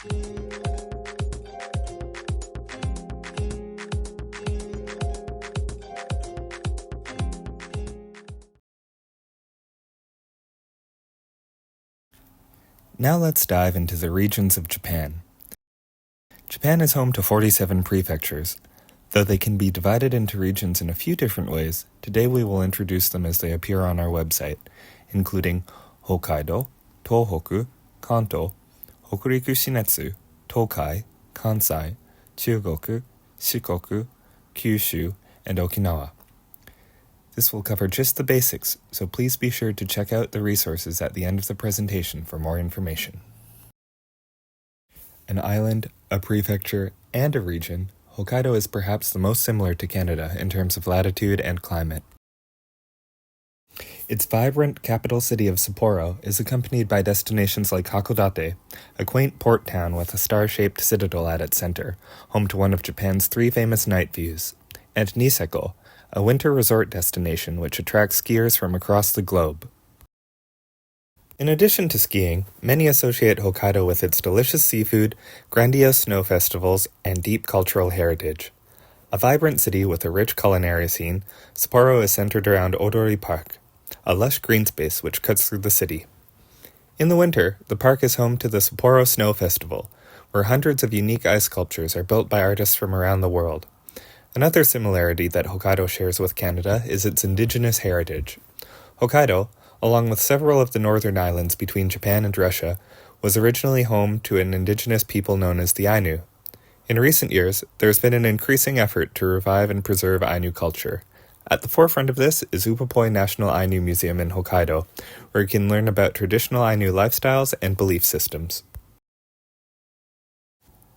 Now let's dive into the regions of Japan. Japan is home to 47 prefectures. Though they can be divided into regions in a few different ways, today we will introduce them as they appear on our website, including Hokkaido, Tohoku, Kanto, Hokuriku Shinetsu, Tokai, Kansai, Chugoku, Shikoku, Kyushu, and Okinawa. This will cover just the basics, so please be sure to check out the resources at the end of the presentation for more information. An island, a prefecture, and a region, Hokkaido is perhaps the most similar to Canada in terms of latitude and climate. Its vibrant capital city of Sapporo is accompanied by destinations like Hakodate, a quaint port town with a star-shaped citadel at its center, home to one of Japan's 3 famous night views, and Niseko, a winter resort destination which attracts skiers from across the globe. In addition to skiing, many associate Hokkaido with its delicious seafood, grandiose snow festivals, and deep cultural heritage. A vibrant city with a rich culinary scene, Sapporo is centered around Odori Park, a lush green space which cuts through the city. In the winter, the park is home to the Sapporo Snow Festival, where hundreds of unique ice sculptures are built by artists from around the world. Another similarity that Hokkaido shares with Canada is its indigenous heritage. Hokkaido, along with several of the northern islands between Japan and Russia, was originally home to an indigenous people known as the Ainu. In recent years, there has been an increasing effort to revive and preserve Ainu culture. At the forefront of this is Upapoi National Ainu Museum in Hokkaido, where you can learn about traditional Ainu lifestyles and belief systems.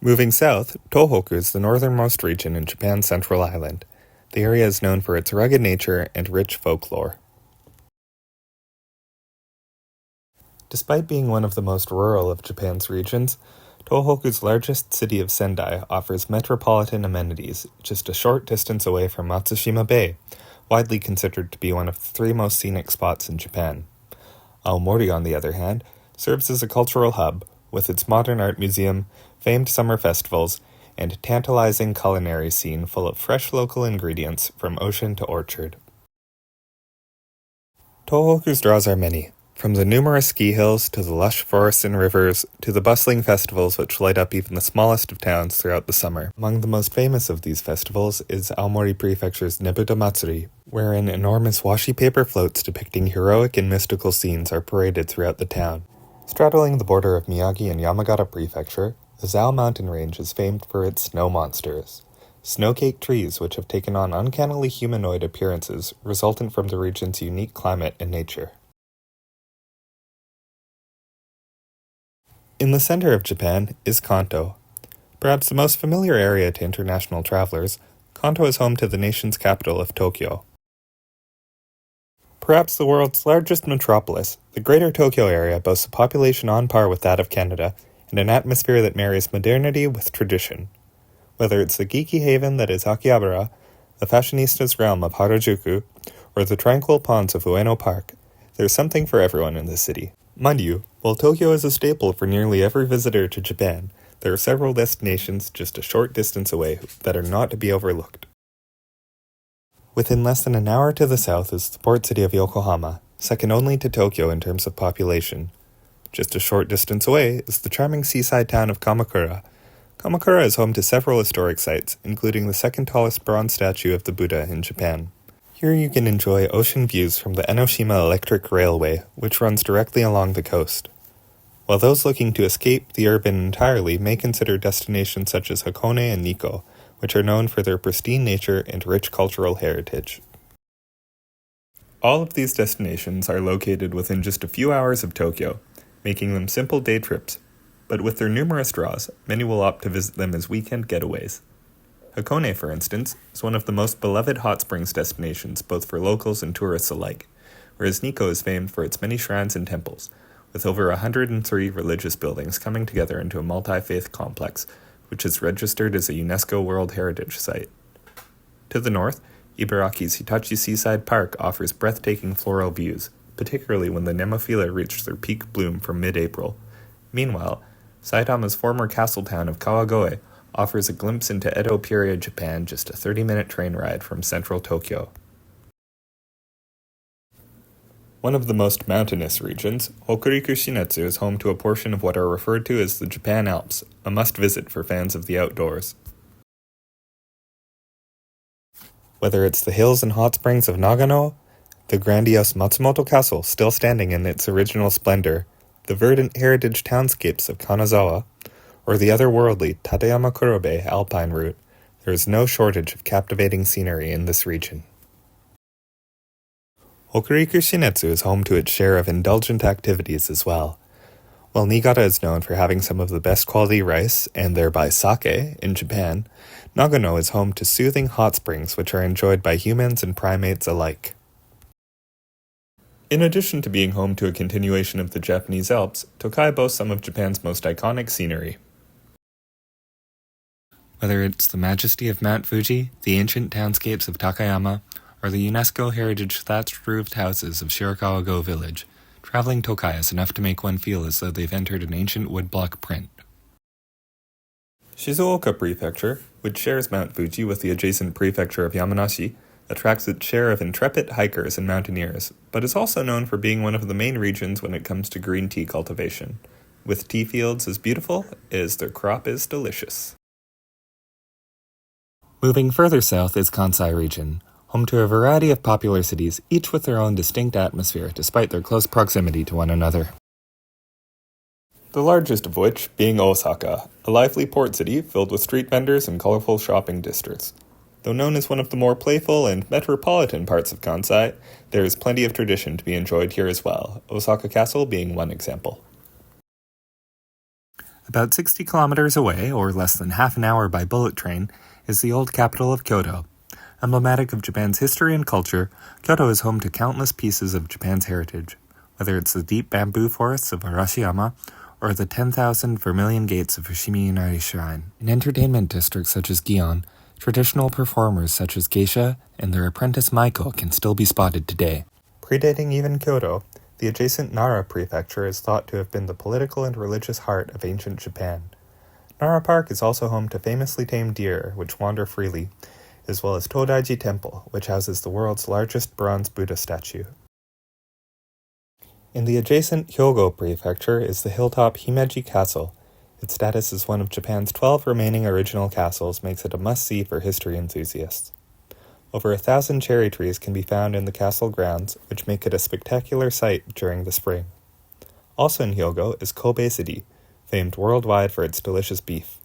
Moving south, Tohoku is the northernmost region in Japan's central island. The area is known for its rugged nature and rich folklore. Despite being one of the most rural of Japan's regions, Tohoku's largest city of Sendai offers metropolitan amenities just a short distance away from Matsushima Bay, widely considered to be one of the 3 most scenic spots in Japan. Aomori, on the other hand, serves as a cultural hub, with its modern art museum, famed summer festivals, and tantalizing culinary scene full of fresh local ingredients from ocean to orchard. Tohoku's draws are many, from the numerous ski hills to the lush forests and rivers to the bustling festivals which light up even the smallest of towns throughout the summer. Among the most famous of these festivals is Aomori Prefecture's Nebuta Matsuri, wherein enormous washi paper floats depicting heroic and mystical scenes are paraded throughout the town. Straddling the border of Miyagi and Yamagata Prefecture, the Zao mountain range is famed for its snow monsters, snow-caked trees which have taken on uncannily humanoid appearances resultant from the region's unique climate and nature. In the center of Japan is Kanto. Perhaps the most familiar area to international travelers, Kanto is home to the nation's capital of Tokyo. Perhaps the world's largest metropolis, the Greater Tokyo area boasts a population on par with that of Canada and an atmosphere that marries modernity with tradition. Whether it's the geeky haven that is Akihabara, the fashionistas' realm of Harajuku, or the tranquil ponds of Ueno Park, there's something for everyone in the city. Mind you, while Tokyo is a staple for nearly every visitor to Japan, there are several destinations just a short distance away that are not to be overlooked. Within less than an hour to the south is the port city of Yokohama, second only to Tokyo in terms of population. Just a short distance away is the charming seaside town of Kamakura. Kamakura is home to several historic sites, including the second tallest bronze statue of the Buddha in Japan. Here you can enjoy ocean views from the Enoshima Electric Railway, which runs directly along the coast. While those looking to escape the urban entirely may consider destinations such as Hakone and Nikko, which are known for their pristine nature and rich cultural heritage. All of these destinations are located within just a few hours of Tokyo, making them simple day trips, but with their numerous draws, many will opt to visit them as weekend getaways. Hakone, for instance, is one of the most beloved hot springs destinations both for locals and tourists alike, whereas Nikko is famed for its many shrines and temples, with over 103 religious buildings coming together into a multi-faith complex, which is registered as a UNESCO World Heritage Site. To the north, Ibaraki's Hitachi Seaside Park offers breathtaking floral views, particularly when the Nemophila reach their peak bloom from mid-April. Meanwhile, Saitama's former castle town of Kawagoe offers a glimpse into Edo period Japan just a 30-minute train ride from central Tokyo. One of the most mountainous regions, Hokuriku Shinetsu is home to a portion of what are referred to as the Japan Alps, a must-visit for fans of the outdoors. Whether it's the hills and hot springs of Nagano, the grandiose Matsumoto Castle still standing in its original splendor, the verdant heritage townscapes of Kanazawa, or the otherworldly Tateyama Kurobe alpine route, there is no shortage of captivating scenery in this region. Hokuriku Shinetsu is home to its share of indulgent activities as well. While Niigata is known for having some of the best quality rice, and thereby sake, in Japan, Nagano is home to soothing hot springs which are enjoyed by humans and primates alike. In addition to being home to a continuation of the Japanese Alps, Tokai boasts some of Japan's most iconic scenery. Whether it's the majesty of Mount Fuji, the ancient townscapes of Takayama, or the UNESCO heritage thatched-roofed houses of Shirakawa-go village, traveling Tokai is enough to make one feel as though they've entered an ancient woodblock print. Shizuoka Prefecture, which shares Mount Fuji with the adjacent prefecture of Yamanashi, attracts its share of intrepid hikers and mountaineers, but is also known for being one of the main regions when it comes to green tea cultivation, with tea fields as beautiful as their crop is delicious. Moving further south is Kansai region, home to a variety of popular cities, each with their own distinct atmosphere despite their close proximity to one another. The largest of which being Osaka, a lively port city filled with street vendors and colorful shopping districts. Though known as one of the more playful and metropolitan parts of Kansai, there is plenty of tradition to be enjoyed here as well, Osaka Castle being one example. About 60 kilometers away, or less than half an hour by bullet train, is the old capital of Kyoto. Emblematic of Japan's history and culture, Kyoto is home to countless pieces of Japan's heritage, whether it's the deep bamboo forests of Arashiyama or the 10,000 vermilion gates of Fushimi Inari Shrine. In entertainment districts such as Gion, traditional performers such as geisha and their apprentice Maiko can still be spotted today. Predating even Kyoto, the adjacent Nara prefecture is thought to have been the political and religious heart of ancient Japan. Nara Park is also home to famously tamed deer, which wander freely, as well as Todaiji Temple, which houses the world's largest bronze Buddha statue. In the adjacent Hyogo prefecture is the hilltop Himeji Castle. Its status as one of Japan's 12 remaining original castles makes it a must-see for history enthusiasts. Over 1,000 cherry trees can be found in the castle grounds, which make it a spectacular sight during the spring. Also in Hyogo is Kobe City, famed worldwide for its delicious beef.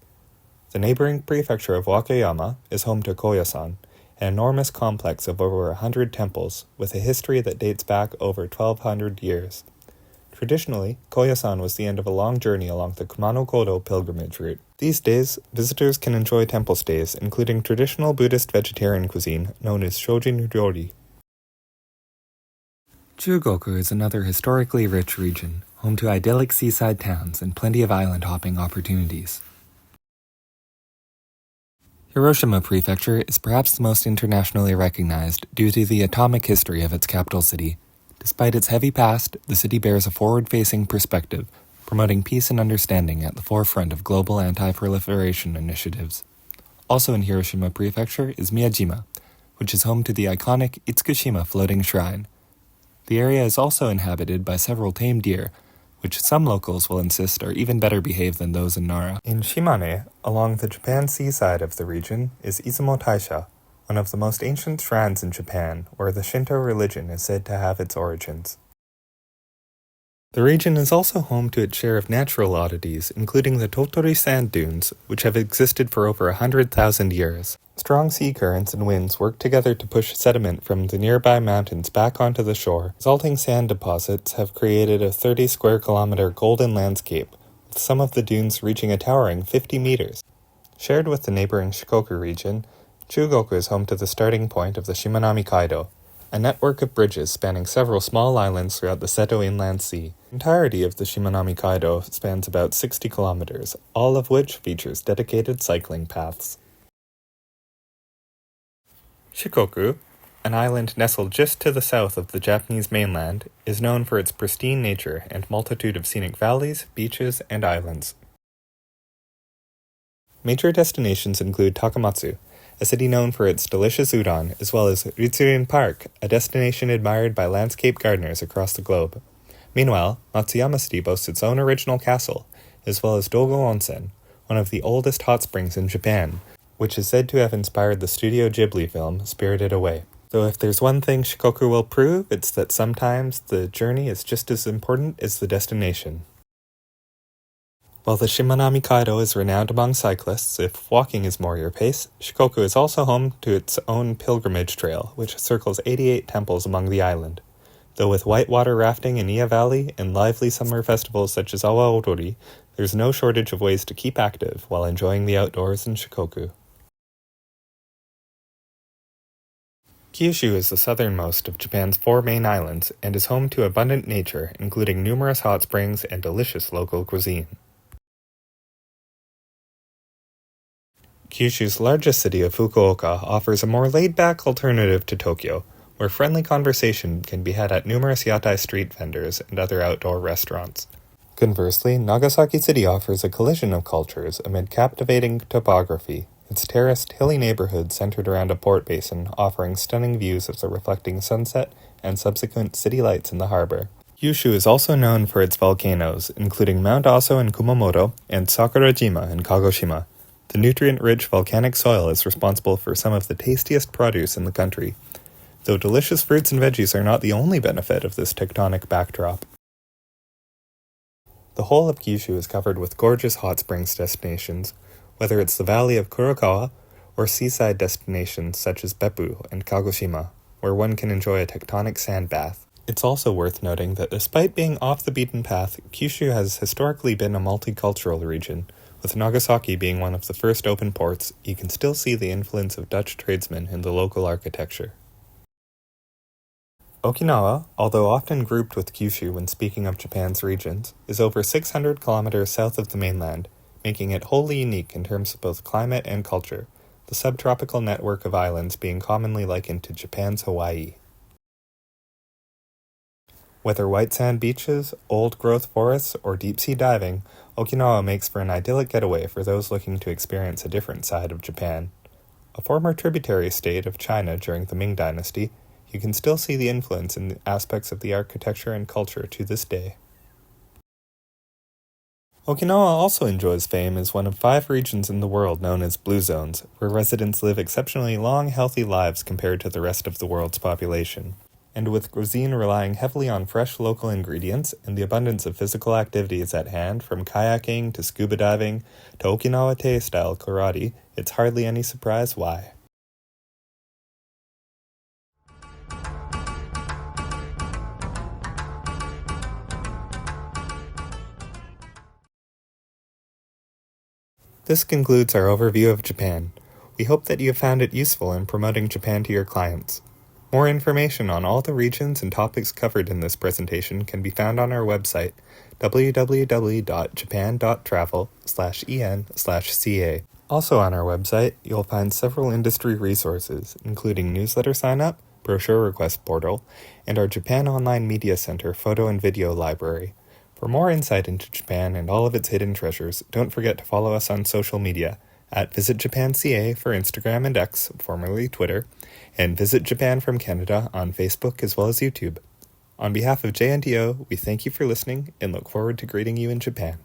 The neighboring prefecture of Wakayama is home to Koyasan, an enormous complex of over 100 temples with a history that dates back over 1,200 years. Traditionally, Koyasan was the end of a long journey along the Kumano-Kodo pilgrimage route. These days, visitors can enjoy temple stays, including traditional Buddhist vegetarian cuisine known as Shojin Ryori. Chugoku is another historically rich region, home to idyllic seaside towns and plenty of island hopping opportunities. Hiroshima Prefecture is perhaps the most internationally recognized due to the atomic history of its capital city. Despite its heavy past, the city bears a forward-facing perspective, promoting peace and understanding at the forefront of global anti-proliferation initiatives. Also in Hiroshima Prefecture is Miyajima, which is home to the iconic Itsukushima floating shrine. The area is also inhabited by several tame deer, which some locals will insist are even better behaved than those in Nara. In Shimane, along the Japan seaside of the region, is Izumo Taisha, one of the most ancient shrines in Japan, where the Shinto religion is said to have its origins. The region is also home to its share of natural oddities, including the Totori sand dunes, which have existed for over 100,000 years. Strong sea currents and winds work together to push sediment from the nearby mountains back onto the shore. Resulting sand deposits have created a 30 square kilometer golden landscape, with some of the dunes reaching a towering 50 meters. Shared with the neighboring Shikoku region, Chugoku is home to the starting point of the Shimanami Kaido, a network of bridges spanning several small islands throughout the Seto Inland Sea. The entirety of the Shimanami Kaido spans about 60 kilometers, all of which features dedicated cycling paths. Shikoku, an island nestled just to the south of the Japanese mainland, is known for its pristine nature and multitude of scenic valleys, beaches, and islands. Major destinations include Takamatsu, a city known for its delicious udon, as well as Ritsurin Park, a destination admired by landscape gardeners across the globe. Meanwhile, Matsuyama City boasts its own original castle, as well as Dogo Onsen, one of the oldest hot springs in Japan, which is said to have inspired the Studio Ghibli film Spirited Away. Though if there's one thing Shikoku will prove, it's that sometimes the journey is just as important as the destination. While the Shimanami Kaido is renowned among cyclists, if walking is more your pace, Shikoku is also home to its own pilgrimage trail, which circles 88 temples among the island. Though with whitewater rafting in Iya Valley and lively summer festivals such as Awa Odori, there's no shortage of ways to keep active while enjoying the outdoors in Shikoku. Kyushu is the southernmost of Japan's 4 main islands and is home to abundant nature, including numerous hot springs and delicious local cuisine. Kyushu's largest city of Fukuoka offers a more laid-back alternative to Tokyo, where friendly conversation can be had at numerous yatai street vendors and other outdoor restaurants. Conversely, Nagasaki City offers a collision of cultures amid captivating topography, its terraced, hilly neighborhood centered around a port basin offering stunning views of the reflecting sunset and subsequent city lights in the harbor. Kyushu is also known for its volcanoes, including Mount Aso in Kumamoto and Sakurajima in Kagoshima. The nutrient-rich volcanic soil is responsible for some of the tastiest produce in the country, though delicious fruits and veggies are not the only benefit of this tectonic backdrop. The whole of Kyushu is covered with gorgeous hot springs destinations, whether it's the valley of Kurokawa or seaside destinations such as Beppu and Kagoshima, where one can enjoy a tectonic sand bath. It's also worth noting that despite being off the beaten path, Kyushu has historically been a multicultural region. With Nagasaki being one of the first open ports, you can still see the influence of Dutch tradesmen in the local architecture. Okinawa, although often grouped with Kyushu when speaking of Japan's regions, is over 600 kilometers south of the mainland, making it wholly unique in terms of both climate and culture, the subtropical network of islands being commonly likened to Japan's Hawaii. Whether white sand beaches, old-growth forests, or deep-sea diving, Okinawa makes for an idyllic getaway for those looking to experience a different side of Japan. A former tributary state of China during the Ming Dynasty, you can still see the influence in the aspects of the architecture and culture to this day. Okinawa also enjoys fame as one of 5 regions in the world known as Blue Zones, where residents live exceptionally long, healthy lives compared to the rest of the world's population. And with cuisine relying heavily on fresh local ingredients and the abundance of physical activities at hand, from kayaking to scuba diving to Okinawa-te-style karate, it's hardly any surprise why. This concludes our overview of Japan. We hope that you have found it useful in promoting Japan to your clients. More information on all the regions and topics covered in this presentation can be found on our website, www.japan.travel/en/ca. Also on our website, you'll find several industry resources, including newsletter sign-up, brochure request portal, and our Japan Online Media Center photo and video library. For more insight into Japan and all of its hidden treasures, don't forget to follow us on social media at VisitJapanCA for Instagram and X, formerly Twitter, and Visit Japan from Canada on Facebook as well as YouTube. On behalf of JNTO, we thank you for listening and look forward to greeting you in Japan.